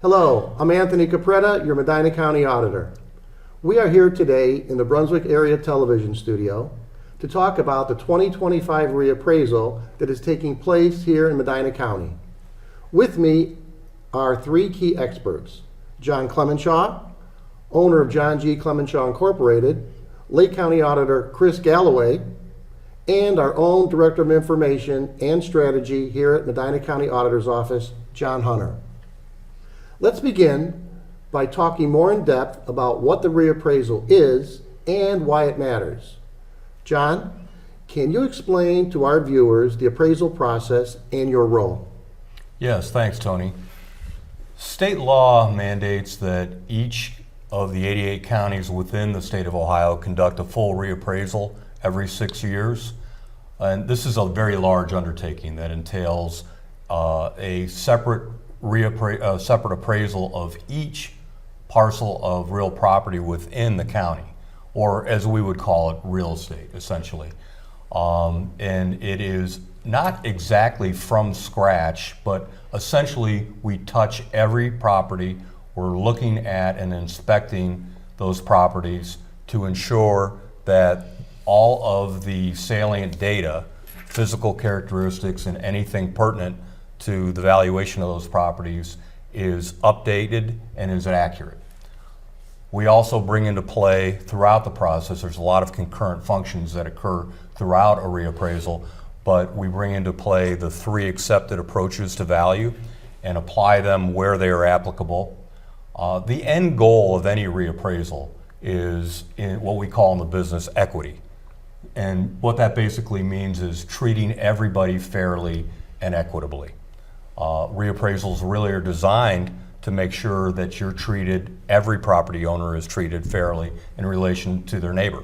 Hello, I'm Anthony Capretta, your Medina County Auditor. We are here today in the Brunswick Area Television Studio to talk about the 2025 reappraisal that is taking place here in Medina County. With me are three key experts: John Cleminshaw, owner of John G. Cleminshaw Incorporated, Lake County Auditor Chris Galloway, and our own Director of Information and Strategy here at Medina County Auditor's Office, John Hunter. Let's begin by talking more in depth about what the reappraisal is and why it matters. John, can you explain to our viewers the appraisal process and your role? Yes, thanks, Tony. State law mandates that each of the 88 counties within the state of Ohio conduct a full reappraisal every 6 years. And this is a very large undertaking that entails a separate appraisal of each parcel of real property within the county, or as we would call it, real estate, essentially. And it is not exactly from scratch, but essentially we touch every property. We're looking at and inspecting those properties to ensure that all of the salient data, physical characteristics, and anything pertinent to the valuation of those properties is updated and is accurate. We also bring into play throughout the process, there's a lot of concurrent functions that occur throughout a reappraisal, but we bring into play the three accepted approaches to value and apply them where they are applicable. The end goal of any reappraisal is in what we call in the business equity. And what that basically means is treating everybody fairly and equitably. Reappraisals really are designed to make sure that every property owner is treated fairly in relation to their neighbor,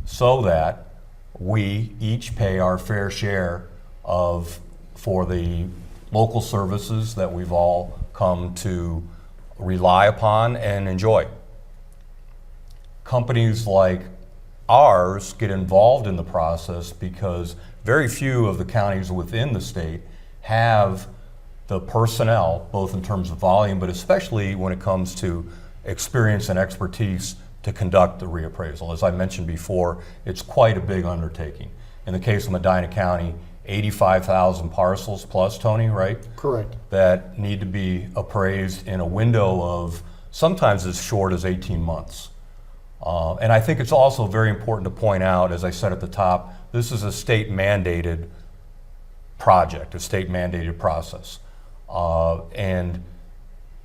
so that we each pay our fair share for the local services that we've all come to rely upon and enjoy. Companies like ours get involved in the process because very few of the counties within the state have the personnel, both in terms of volume, but especially when it comes to experience and expertise to conduct the reappraisal. As I mentioned before, it's quite a big undertaking. In the case of Medina County, 85,000 parcels plus, Tony, right? Correct. That need to be appraised in a window of sometimes as short as 18 months. And I think it's also very important to point out, as I said at the top, this is a state mandated project, a state mandated process. And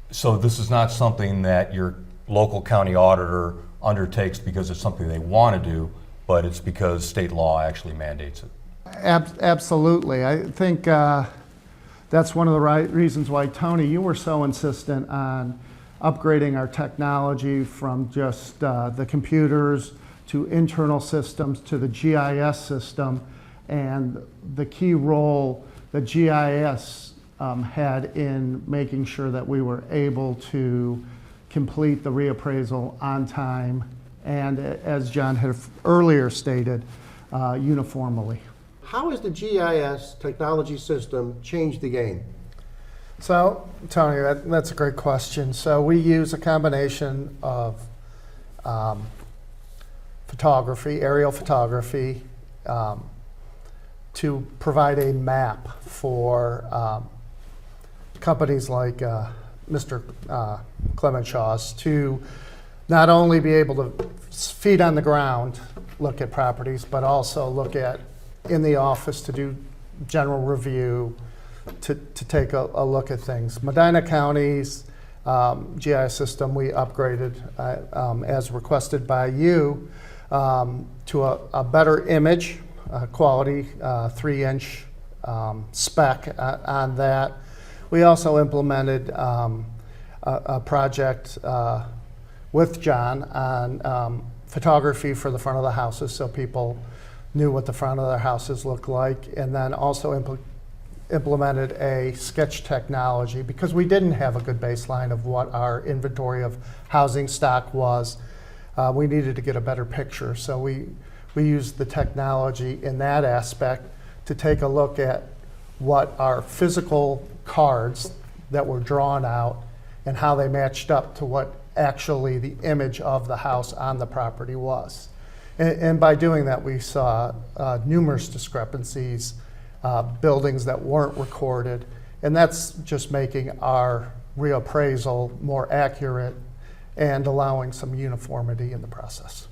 so this is not something that your local county auditor undertakes because it's something they want to do, but it's because state law actually mandates it. Absolutely. I think that's one of the reasons why, Tony, you were so insistent on upgrading our technology from just the computers to internal systems to the GIS system, and the key role that GIS had in making sure that we were able to complete the reappraisal on time and, as John had earlier stated, uniformly. How has the GIS technology system changed the game? So, Tony, that's a great question. So we use a combination of photography, aerial photography, to provide a map for companies like Mr. Cleminshaw's to not only be able to feet on the ground look at properties, but also look at in the office to do general review, to take a look at things. Medina County's GIS system we upgraded as requested by you to a better image quality, 3-inch spec on that. We also implemented a project with John on photography for the front of the houses, so people knew what the front of their houses looked like, and then also implemented a sketch technology because we didn't have a good baseline of what our inventory of housing stock was. We needed to get a better picture, so we used the technology in that aspect to take a look at what our physical cards that were drawn out and how they matched up to what actually the image of the house on the property was. And by doing that, we saw numerous discrepancies, buildings that weren't recorded, and that's just making our reappraisal more accurate and allowing some uniformity in the process.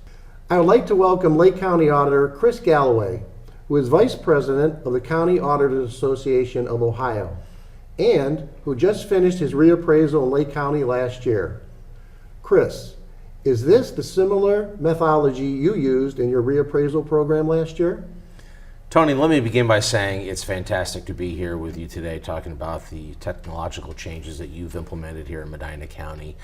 I would like to welcome Lake County Auditor Chris Galloway, who is Vice President of the County Auditors Association of Ohio, and who just finished his reappraisal in Lake County last year. Chris, is this the similar methodology you used in your reappraisal program last year? Tony, let me begin by saying it's fantastic to be here with you today talking about the technological changes that you've implemented here in Medina County.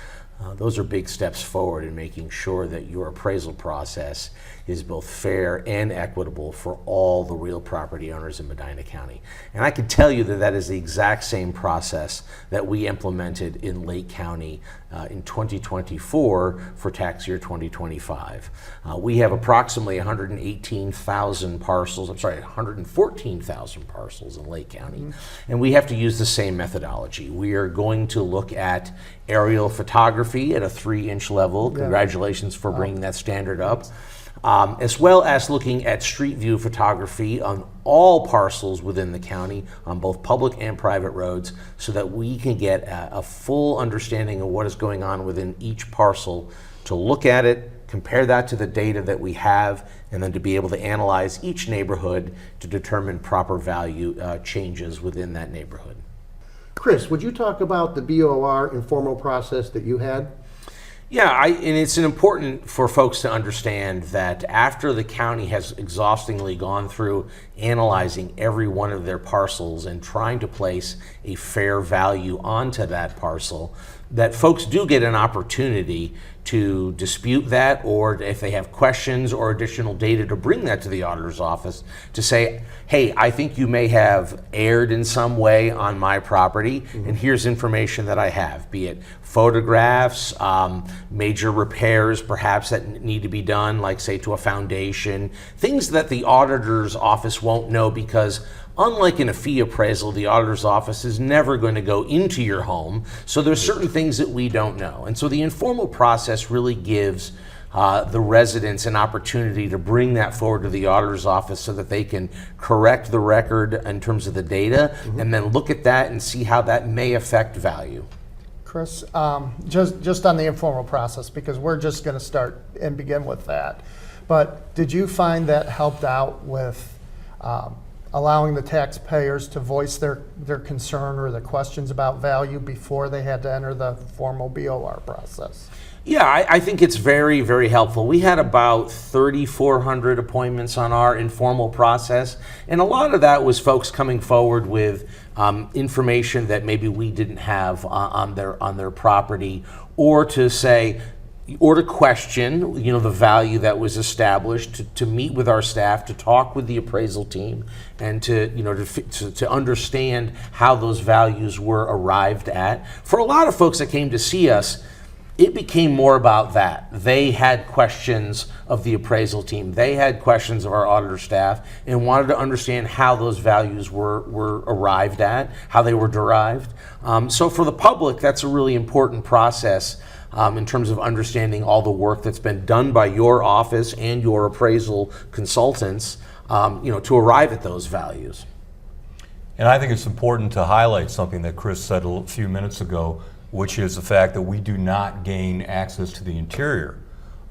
Those are big steps forward in making sure that your appraisal process is both fair and equitable for all the real property owners in Medina County. And I can tell you that that is the exact same process that we implemented in Lake County in 2024 for tax year 2025. We have approximately 114,000 parcels in Lake County, and we have to use the same methodology. We are going to look at aerial photography at a 3-inch level. Congratulations for bringing that standard up. As well as looking at street view photography on all parcels within the county, on both public and private roads, so that we can get a full understanding of what is going on within each parcel, to look at it, compare that to the data that we have, and then to be able to analyze each neighborhood to determine proper value changes within that neighborhood. Chris, would you talk about the BOR informal process that you had? Yeah, and it's important for folks to understand that after the county has exhaustingly gone through analyzing every one of their parcels and trying to place a fair value onto that parcel, that folks do get an opportunity to dispute that, or if they have questions or additional data, to bring that to the auditor's office to say, hey, I think you may have erred in some way on my property, and here's information that I have, be it photographs, major repairs perhaps that need to be done, like say to a foundation, things that the auditor's office won't know, because unlike in a fee appraisal, the auditor's office is never going to go into your home, so there's certain things that we don't know. And so the informal process really gives the residents an opportunity to bring that forward to the auditor's office so that they can correct the record in terms of the data, and then look at that and see how that may affect value. Chris, just on the informal process, because we're just going to start and begin with that, but did you find that helped out with allowing the taxpayers to voice their concern or their questions about value before they had to enter the formal BOR process? Yeah, I think it's very, very helpful. We had about 3,400 appointments on our informal process, and a lot of that was folks coming forward with information that maybe we didn't have on their property, or to say, or to question, the value that was established, to meet with our staff, to talk with the appraisal team, and to understand how those values were arrived at. For a lot of folks that came to see us, it became more about that. They had questions of the appraisal team. They had questions of our auditor staff, and wanted to understand how those values were arrived at, how they were derived. So for the public, that's a really important process in terms of understanding all the work that's been done by your office and your appraisal consultants, to arrive at those values. And I think it's important to highlight something that Chris said a few minutes ago, which is the fact that we do not gain access to the interior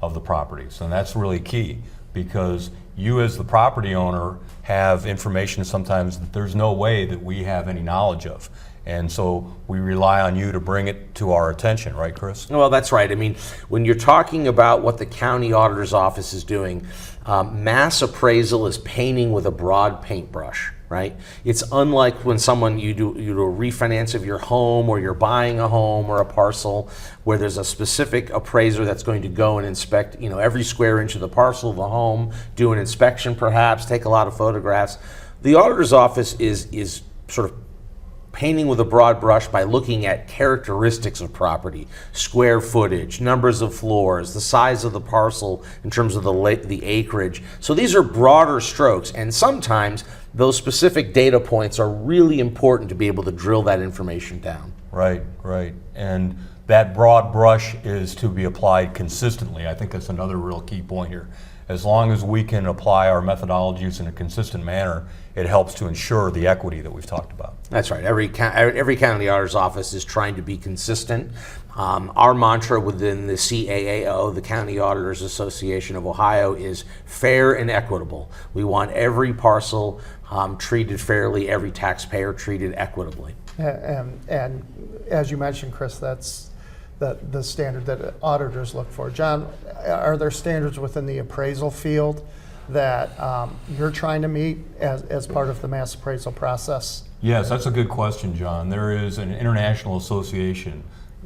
of the properties. And that's really key, because you as the property owner have information sometimes that there's no way that we have any knowledge of. And so we rely on you to bring it to our attention, right, Chris? Well, that's right. I mean, when you're talking about what the county auditor's office is doing, mass appraisal is painting with a broad paintbrush, right? It's unlike when you do a refinance of your home, or you're buying a home or a parcel, where there's a specific appraiser that's going to go and inspect, every square inch of the parcel of the home, do an inspection perhaps, take a lot of photographs. The auditor's office is sort of painting with a broad brush by looking at characteristics of property, square footage, numbers of floors, the size of the parcel in terms of the acreage. So these are broader strokes, and sometimes those specific data points are really important to be able to drill that information down. Right. And that broad brush is to be applied consistently. I think that's another real key point here. As long as we can apply our methodologies in a consistent manner, it helps to ensure the equity that we've talked about. That's right. Every county auditor's office is trying to be consistent. Our mantra within the CAAO, the County Auditors Association of Ohio, is fair and equitable. We want every parcel treated fairly, every taxpayer treated equitably. And as you mentioned, Chris, that's the standard that auditors look for. John, are there standards within the appraisal field that you're trying to meet as part of the mass appraisal process? Yes, that's a good question, John. There is an international association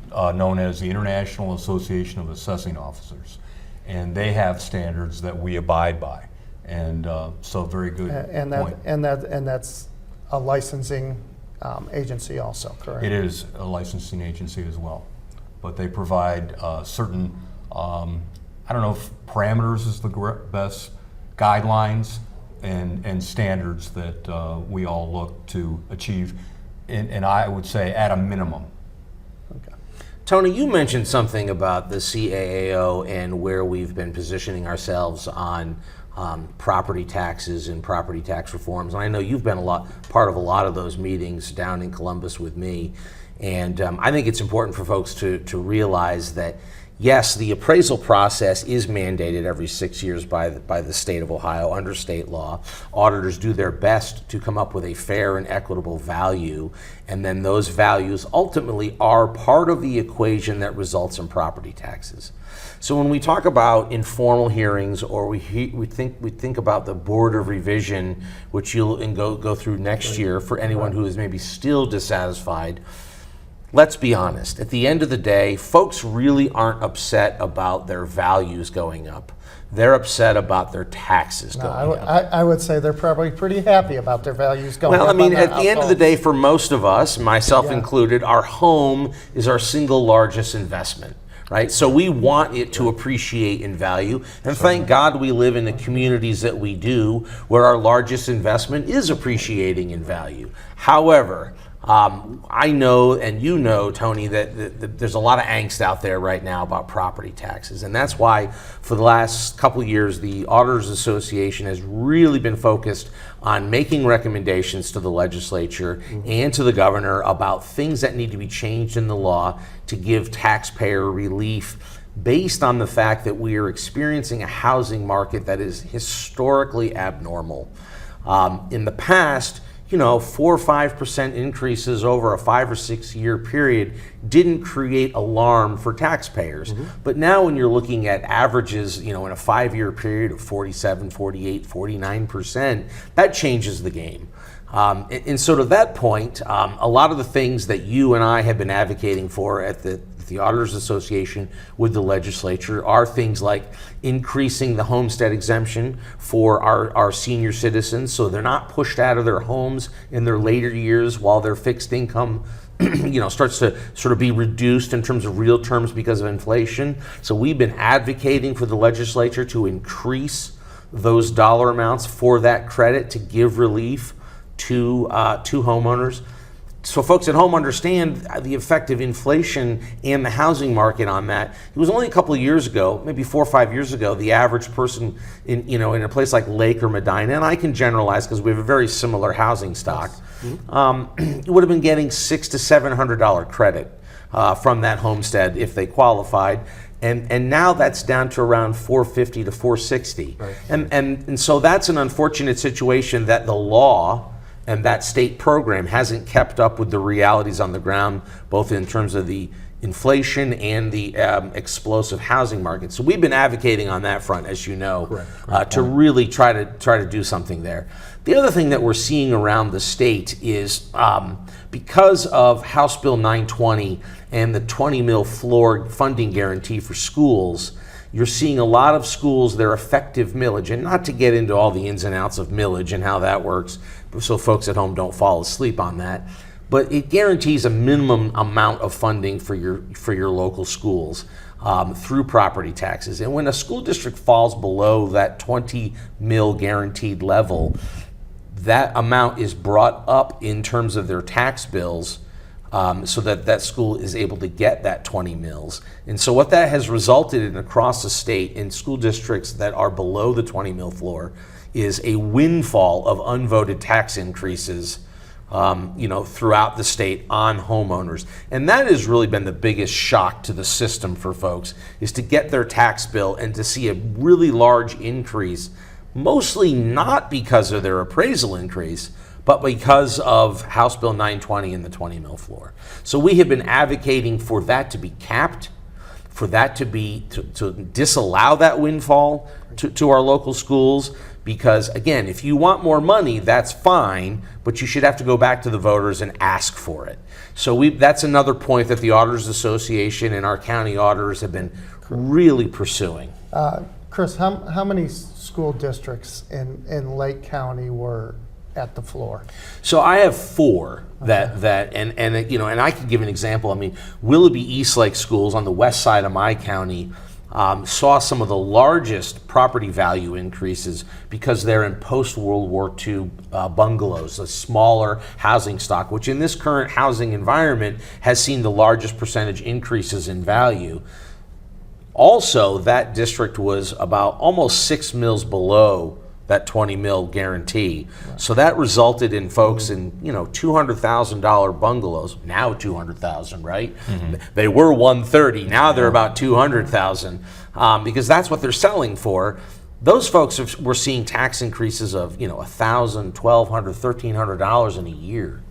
known as the International Association of Assessing Officers, and they have standards that we abide by. And so, very good point. And that's a licensing agency also, correct? It is a licensing agency as well, but they provide certain, I don't know if parameters is the best, guidelines and standards that we all look to achieve, and I would say at a minimum. Okay. Tony, you mentioned something about the CAAO and where we've been positioning ourselves on property taxes and property tax reforms. And I know you've been part of a lot of those meetings down in Columbus with me. And I think it's important for folks to realize that, yes, the appraisal process is mandated every 6 years by the state of Ohio under state law. Auditors do their best to come up with a fair and equitable value, and then those values ultimately are part of the equation that results in property taxes. So when we talk about informal hearings, or we think about the Board of Revision, which you'll go through next year for anyone who is maybe still dissatisfied, let's be honest. At the end of the day, folks really aren't upset about their values going up. They're upset about their taxes going up. I would say they're probably pretty happy about their values going up. Well, I mean, at the end of the households. day, for most of us, myself included, our home is our single largest investment. Right? So we want it to appreciate in value. And thank God we live in the communities that we do, where our largest investment is appreciating in value. However, I know, and you know, Tony, that there's a lot of angst out there right now about property taxes. And that's why for the last couple of years, the Auditors Association has really been focused on making recommendations to the legislature and to the governor about things that need to be changed in the law to give taxpayer relief, based on the fact that we are experiencing a housing market that is historically abnormal. In the past, 4 or 5% increases over a 5 or 6 year period didn't create alarm for taxpayers. But now when you're looking at averages, in a 5-year period of 47, 48, 49%, that changes the game. And so to that point, a lot of the things that you and I have been advocating for at the Auditors Association with the legislature are things like increasing the homestead exemption for our senior citizens, so they're not pushed out of their homes in their later years while their fixed income starts to sort of be reduced in terms of real terms because of inflation. So we've been advocating for the legislature to increase those dollar amounts for that credit to give relief to homeowners. So folks at home understand the effect of inflation and the housing market on that. It was only a couple of years ago, maybe 4 or 5 years ago, the average person in a place like Lake or Medina, and I can generalize because we have a very similar housing stock, would have been getting $600 to $700 credit from that homestead if they qualified. And now that's down to around $450 to $460. Right. And so that's an unfortunate situation that the law and that state program hasn't kept up with the realities on the ground, both in terms of the inflation and the explosive housing market. So we've been advocating on that front, as you know, to really try to do something there. The other thing that we're seeing around the state is because of House Bill 920 and the $20 million floor funding guarantee for schools, you're seeing a lot of schools, their effective millage, and not to get into all the ins and outs of millage and how that works, so folks at home don't fall asleep on that, but it guarantees a minimum amount of funding for your local schools through property taxes. And when a school district falls below that $20 million guaranteed level, that amount is brought up in terms of their tax bills so that that school is able to get that 20 mills. And so what that has resulted in across the state in school districts that are below the 20 mil floor is a windfall of unvoted tax increases throughout the state on homeowners. And that has really been the biggest shock to the system for folks, is to get their tax bill and to see a really large increase, mostly not because of their appraisal increase, but because of House Bill 920 and the 20 mil floor. So we have been advocating for that to be capped, for that to disallow that windfall to our local schools. Because again, if you want more money, that's fine, but you should have to go back to the voters and ask for it. So that's another point that the Auditors Association and our county auditors have been really pursuing. Chris, how many school districts in Lake County were at the floor? So I have 4 and I can give an example. I mean, Willoughby Eastlake schools on the west side of my county saw some of the largest property value increases because they're in post-World War II bungalows, a smaller housing stock, which in this current housing environment has seen the largest percentage increases in value. Also, that district was about almost 6 mills below that 20 mil guarantee. Right. So that resulted in folks in, $200,000 bungalows, now 200,000, right? Mm-hmm. They were 130, now they're about 200,000, because that's what they're selling for. Those folks were seeing tax increases of, $1,000, $1,200, $1,300 in a year.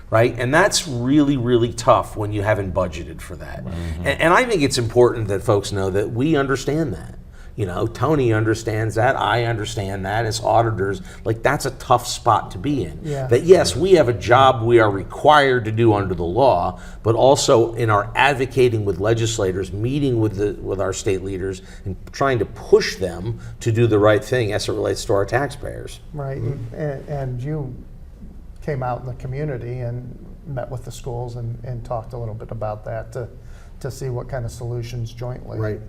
Right? And that's really, really tough when you haven't budgeted for that. Mm-hmm. And I think it's important that folks know that we understand that. Tony understands that, I understand that as auditors. Like, that's a tough spot to be in. Yeah. That yes, we have a job we are required to do under the law, but also in our advocating with legislators, meeting with our state leaders, and trying to push them to do the right thing as it relates to our taxpayers. Right, and you came out in the community and met with the schools and talked a little bit about that to see what kind of solutions jointly. Right.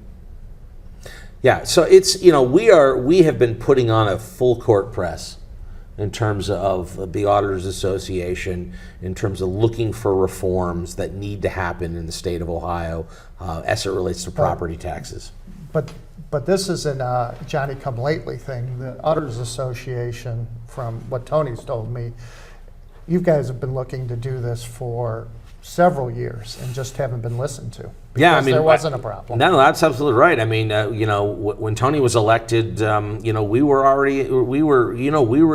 Yeah, so it's, we have been putting on a full court press in terms of the Auditors Association, in terms of looking for reforms that need to happen in the state of Ohio as it relates to property taxes. But this isn't a Johnny-come-lately thing. The Auditors Association, from what Tony's told me, you guys have been looking to do this for several years and just haven't been listened to. Yeah, I mean, there wasn't a problem. No, that's absolutely right. I mean, when Tony was elected, we were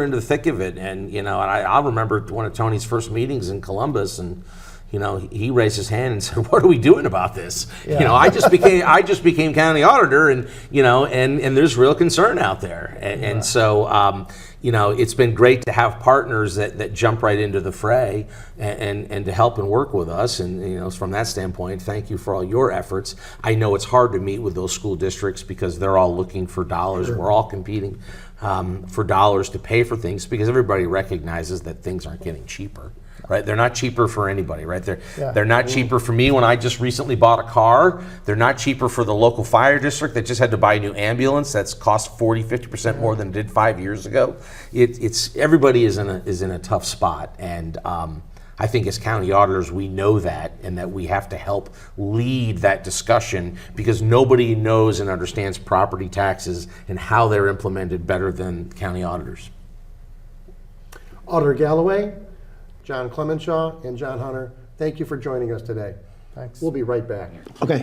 into the thick of it, and I remember one of Tony's first meetings in Columbus, and he raised his hand and said, "What are we doing about this?" Yeah. I just became county auditor, and and there's real concern out there, and so. It's been great to have partners that jump right into the fray and to help and work with us. And, from that standpoint, thank you for all your efforts. I know it's hard to meet with those school districts because they're all looking for dollars. Sure. We're all competing for dollars to pay for things because everybody recognizes that things aren't getting cheaper. Right, they're not cheaper for anybody. Right, they're not cheaper for me when I just recently bought a car. They're not cheaper for the local fire district that just had to buy a new ambulance that's cost 40-50% more than it did 5 years ago. It's everybody is in a tough spot, and I think as county auditors we know that, and that we have to help lead that discussion because nobody knows and understands property taxes and how they're implemented better than county auditors. Auditor Galloway, John Cleminshaw, and John Hunter, thank you for joining us today. Thanks. We'll be right back. Okay.